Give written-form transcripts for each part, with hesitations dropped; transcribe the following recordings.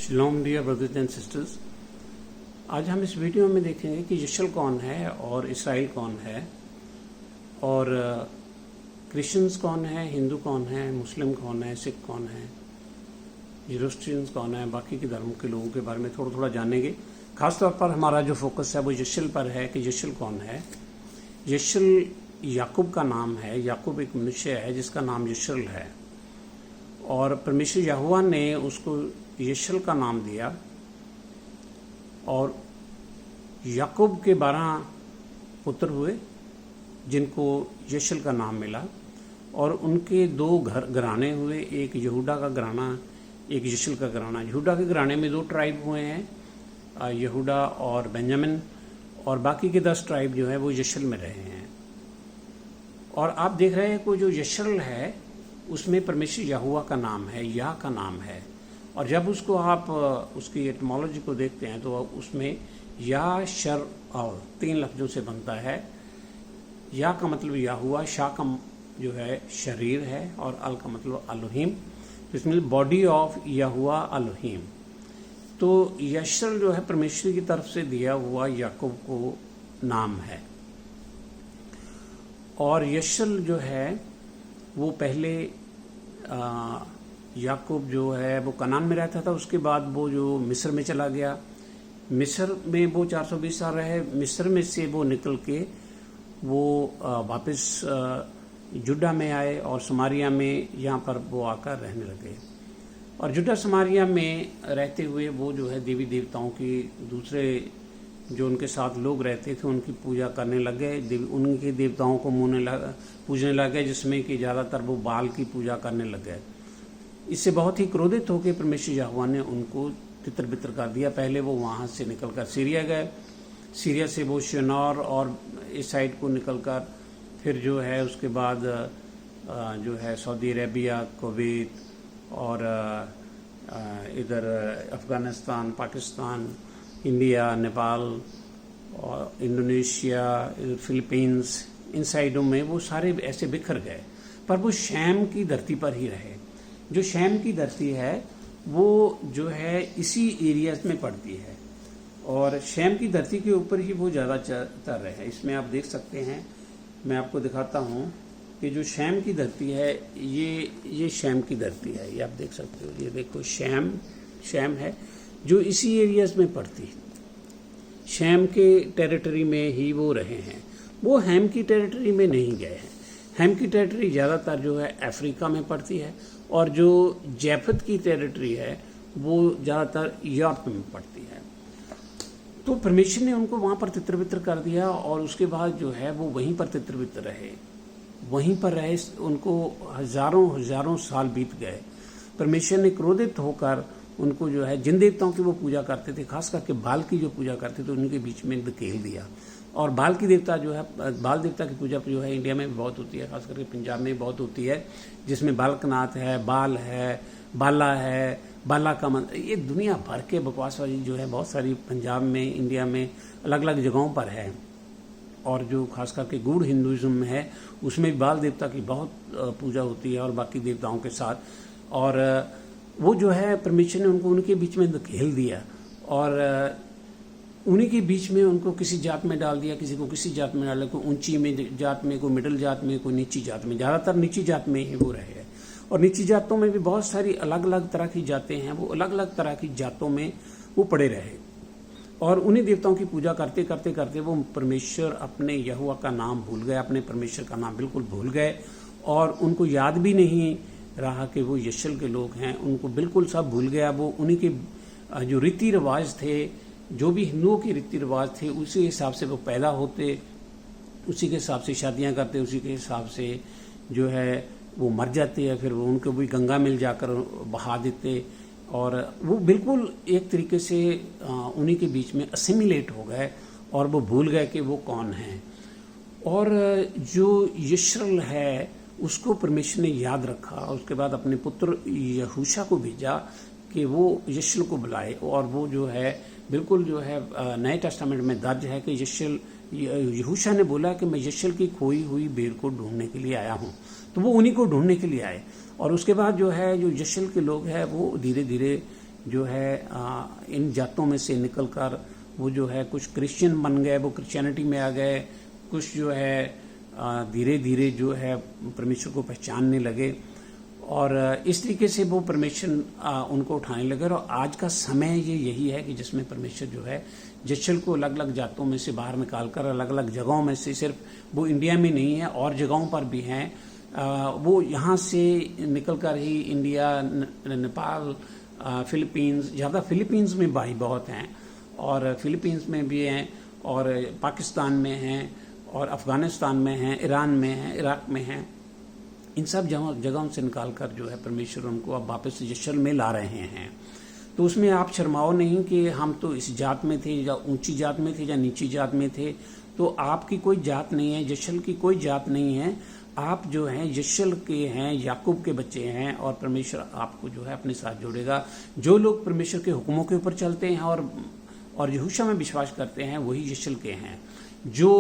शलोम dear brothers and sisters. आज हम इस वीडियो में देखेंगे कि यशल कौन है और इसराइल कौन है और क्रिश्चियंस कौन है, हिंदू कौन है, मुस्लिम कौन है, सिख कौन है, ज़ोरोस्ट्रियंस कौन है, बाकी के धर्मों के लोगों के बारे में थोड़ा थोड़ा जानेंगे। खासतौर पर हमारा जो फोकस है वो यशल पर है कि यशल कौन है। यशल याकूब का नाम है। याकूब एक मनुष्य है जिसका नाम यशल है और परमेश्वर यहोवा ने उसको यशल का नाम दिया और याकूब के 12 पुत्र हुए जिनको यशल का नाम मिला और उनके 2 घराने हुए, एक यहूदा का घराना, एक यशल का घराना। यहूदा के घराने में 2 ट्राइब हुए हैं, यहूदा और बेंजामिन, और बाकी के 10 ट्राइब जो है वो यशल में रहे हैं। और आप देख रहे हैं कि जो यशल है उसमें परमेश्वर यहोवा का नाम है, या का नाम है। और जब उसको आप उसकी एटमोलॉजी को देखते हैं तो उसमें या, शर और 3 लफ्ज़ों से बनता है। या का मतलब यहोवा, शाह का जो है शरीर है और अल का मतलब अलोहीम, इसमें बॉडी ऑफ यहोवा अलोहीम। तो यशल जो है परमेश्वर की तरफ से दिया हुआ याकूब को नाम है। और यशल जो है वो पहले याकूब जो है वो कनान में रहता था, उसके बाद वो जो मिस्र में चला गया। मिस्र में वो 420 साल रहे। मिस्र में से वो निकल के वो वापस जुड्डा में आए और समारिया में यहाँ पर वो आकर रहने लगे। और जुड्डा समारिया में रहते हुए वो जो है देवी देवताओं की, दूसरे जो उनके साथ लोग रहते थे उनकी पूजा करने लग गए, उनके देवताओं को पूजने लग गए, जिसमें कि ज़्यादातर वो बाल की पूजा करने लग गए। इससे बहुत ही क्रोधित होकर परमेश्वर यहोवा ने उनको तितर बितर कर दिया। पहले वो वहाँ से निकलकर सीरिया गए, सीरिया से वो शिनौर और इस साइड को निकलकर फिर जो है उसके बाद जो है सऊदी अरेबिया, कुवैत और इधर अफ़गानिस्तान, पाकिस्तान, इंडिया, नेपाल और इंडोनेशिया, फिलीपींस, इन साइडों में वो सारे ऐसे बिखर गए। पर वो शैम की धरती पर ही रहे। जो शैम की धरती है वो जो है इसी एरियाज में पड़ती है और शैम की धरती के ऊपर ही वो ज़्यादा चलता रहे। इसमें आप देख सकते हैं, मैं आपको दिखाता हूँ कि जो शैम की धरती है ये शैम की धरती है, ये आप देख सकते हो। ये देखो शैम है जो इसी एरियाज में पड़ती है। शैम के टेरिटरी में ही वो रहे हैं, वो हैम की टेरिटरी में नहीं गए हैं। हैम की टेरिटरी ज़्यादातर जो है अफ्रीका में पड़ती है और जो जैफत की टेरिटरी है वो ज़्यादातर यूरोप में पड़ती है। तो परमेश्वर ने उनको वहाँ पर तितर बितर कर दिया और उसके बाद जो है वो वहीं पर तितर बितर रहे, वहीं पर रहे। उनको हजारों साल बीत गए। परमेश्वर ने क्रोधित होकर उनको जो है जिन देवताओं की वो पूजा करते थे, खास करके बाल की जो पूजा करते थे, उनके बीच में धकेल दिया। और बाल की देवता जो है, बाल देवता की पूजा जो है इंडिया में भी बहुत होती है, खास करके पंजाब में बहुत होती है, जिसमें बालकनाथ है, बाल है, बाला है, बाला का मंत्र, ये दुनिया भर के बकवासबाजी जो है बहुत सारी पंजाब में, इंडिया में अलग अलग जगहों पर है। और जो खास करके गूढ़ हिंदुज़म में है उसमें बाल देवता की बहुत पूजा होती है और बाकी देवताओं के साथ। और वो जो है परमेश्वर ने उनको उनके बीच में धकेल दिया और उन्हीं के बीच में उनको किसी जात में डाल दिया, किसी को किसी जात में डाल दिया, कोई ऊंची में जात में, कोई मिडिल जात में, कोई नीची जात में। ज़्यादातर नीची जात में ही वो रहे। और नीची जातों में भी बहुत सारी अलग अलग तरह की जातें हैं, वो अलग अलग तरह की जातों में वो पड़े रहे। और उन्हीं देवताओं की पूजा करते करते करते वो परमेश्वर अपने यहोवा का नाम भूल गए, अपने परमेश्वर का नाम बिल्कुल भूल गए और उनको याद भी नहीं रहा कि वो यशल के लोग हैं। उनको बिल्कुल सब भूल गया। वो उन्हीं के जो रीति रिवाज थे, जो भी हिंदुओं के रीति रिवाज थे, उसी हिसाब से वो पैदा होते, उसी के हिसाब से शादियां करते, उसी के हिसाब से जो है वो मर जाते या फिर उनको भी गंगा में जाकर बहा देते। और वो बिल्कुल एक तरीके से उन्हीं के बीच में असिमिलेट हो गए और वो भूल गए कि वो कौन हैं। और जो यशल है उसको परमेश्वर ने याद रखा। उसके बाद अपने पुत्र यहूशा को भेजा कि वो यशल को बुलाए। और वो जो है बिल्कुल जो है नए टेस्टामेंट में दर्ज है कि यहूशा ने बोला कि मैं यशल की खोई हुई भेड़ को ढूंढने के लिए आया हूँ। तो वो उन्हीं को ढूंढने के लिए आए। और उसके बाद जो है जो यशल के लोग हैं वो धीरे धीरे जो है इन जातों में से निकलकर वो जो है कुछ क्रिश्चियन बन गए, वो क्रिश्चियनिटी में आ गए, कुछ जो है धीरे धीरे जो है परमेश्वर को पहचानने लगे और इस तरीके से वो परमेश्वर उनको उठाने लगे। और आज का समय ये यही है कि जिसमें परमेश्वर जो है जचल को अलग अलग जातों में से बाहर निकालकर अलग अलग जगहों में से, सिर्फ वो इंडिया में नहीं है और जगहों पर भी हैं, वो यहाँ से निकलकर ही इंडिया, नेपाल, फिलीपींस, ज़्यादा फिलीपींस में भाई बहुत हैं और फिलीपींस में भी हैं और पाकिस्तान में हैं और अफ़गानिस्तान में हैं, ईरान में हैं, इराक में हैं। इन सब जगहों से निकालकर जो है परमेश्वर उनको अब वापस जशल में ला रहे हैं। तो उसमें आप शर्माओ नहीं कि हम तो इस जात में थे या ऊंची जात में थे या नीची जात में थे। तो आपकी कोई जात नहीं है, जशल की कोई जात नहीं है। आप जो हैं जशल के हैं, याकूब के बच्चे हैं और परमेश्वर आपको जो है अपने साथ जोड़ेगा। जो लोग परमेश्वर के हुक्मों के ऊपर चलते हैं और यहोशू में विश्वास करते हैं वही जशल के हैं। जो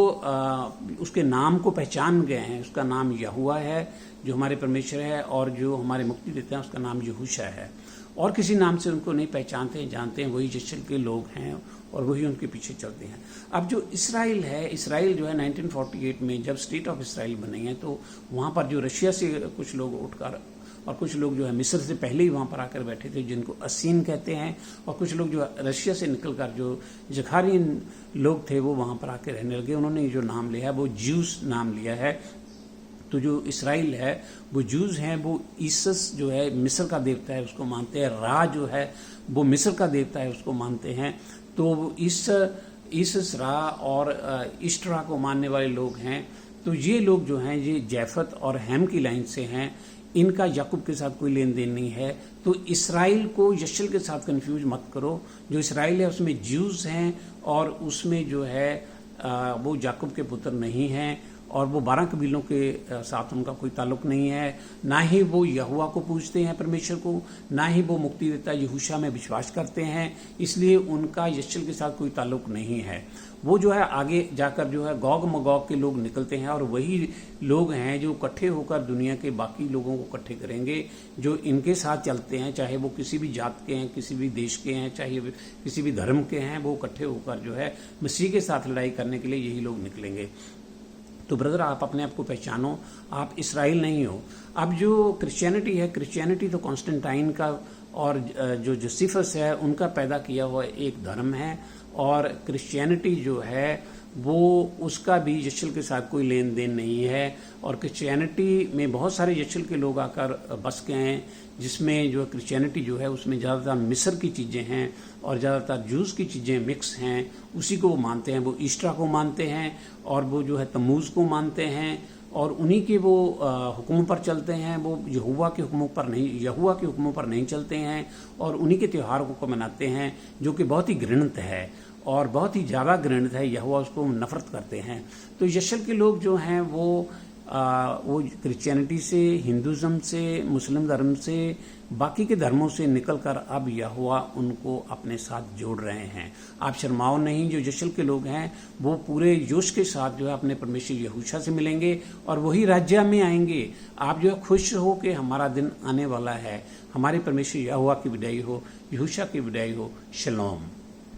उसके नाम को पहचान गए हैं, उसका नाम यहोवा है जो हमारे परमेश्वर है, और जो हमारे मुक्ति देते हैं उसका नाम यहोशू है। और किसी नाम से उनको नहीं पहचानते, जानते हैं वही जशल के लोग हैं और वही उनके पीछे चलते हैं। अब जो इसराइल है, इसराइल जो है 1948 में जब स्टेट ऑफ इसराइल बनी है तो वहाँ पर जो रशिया से कुछ लोग उठकर और कुछ लोग जो है मिस्र से पहले ही वहाँ पर आकर बैठे थे जिनको असीन कहते हैं, और कुछ लोग जो रशिया से निकलकर जो जखारियन लोग थे वो वहाँ पर आकर रहने लगे। उन्होंने जो नाम लिया है वो ज्यूस नाम लिया है। तो जो इसराइल है वो जूस हैं, वो ईसस जो है मिस्र का देवता है उसको मानते हैं, रा जो है वो मिस्र का देवता है उसको मानते हैं। तो ईसस, रा और इस्ट्रा को मानने वाले लोग हैं। तो ये लोग जो हैं ये जैफत और हैम की लाइन से हैं, इनका याकूब के साथ कोई लेन देन नहीं है। तो इसराइल को यशल के साथ कंफ्यूज मत करो। जो इसराइल है उसमें ज्यूज हैं और उसमें जो है वो याकूब के पुत्र नहीं हैं और वो 12 कबीलों के साथ उनका कोई ताल्लुक नहीं है। ना ही वो यहोवा को पूजते हैं परमेश्वर को, ना ही वो मुक्तिदाता यहोशू में विश्वास करते हैं, इसलिए उनका यशल के साथ कोई ताल्लुक नहीं है। वो जो है आगे जाकर जो है गोग मगोग के लोग निकलते हैं और वही लोग हैं जो इकट्ठे होकर दुनिया के बाकी लोगों को इकट्ठे करेंगे जो इनके साथ चलते हैं, चाहे वो किसी भी जात के हैं, किसी भी देश के हैं, चाहे किसी भी धर्म के हैं, वो इकट्ठे होकर जो है मसीह के साथ लड़ाई करने के लिए यही लोग निकलेंगे। तो ब्रदर आप अपने आप को पहचानो, आप इसराइल नहीं हो। अब जो क्रिश्चियनिटी है, क्रिश्चियनिटी तो कॉन्स्टेंटाइन का और जो जोसेफस है उनका पैदा किया हुआ एक धर्म है, और क्रिश्चियनिटी जो है वो उसका भी यशल के साथ कोई लेन देन नहीं है। और क्रिश्चियनिटी में बहुत सारे यशल के लोग आकर बस गए हैं, जिसमें जो क्रिश्चियनिटी जो है उसमें ज़्यादातर मिस्र की चीज़ें हैं और ज़्यादातर जूस की चीज़ें मिक्स हैं, उसी को वो मानते हैं। वो ईस्टर को मानते हैं और वो जो है तम्मूज़ को मानते हैं और उन्हीं के वो हुक्मों पर चलते हैं। वो यहोवा के हुक्मों पर नहीं चलते हैं और उन्हीं के त्योहारों को मनाते हैं, जो कि बहुत ही घृणित है और बहुत ही ज़्यादा घृणित है। यहोवा उसको नफरत करते हैं। तो यशल के लोग जो हैं वो क्रिश्चियनिटी से, हिंदुज़म से, मुस्लिम धर्म से, बाकी के धर्मों से निकलकर अब यहोवा उनको अपने साथ जोड़ रहे हैं। आप शर्माओ नहीं, जो यशल के लोग हैं वो पूरे जोश के साथ जो है अपने परमेश्वर यहोशू से मिलेंगे और वही राज्य में आएंगे। आप जो है खुश हो कि हमारा दिन आने वाला है, हमारे परमेश्वर यहोवा की विदाई हो, यहोशू की विदाई हो। शलोम।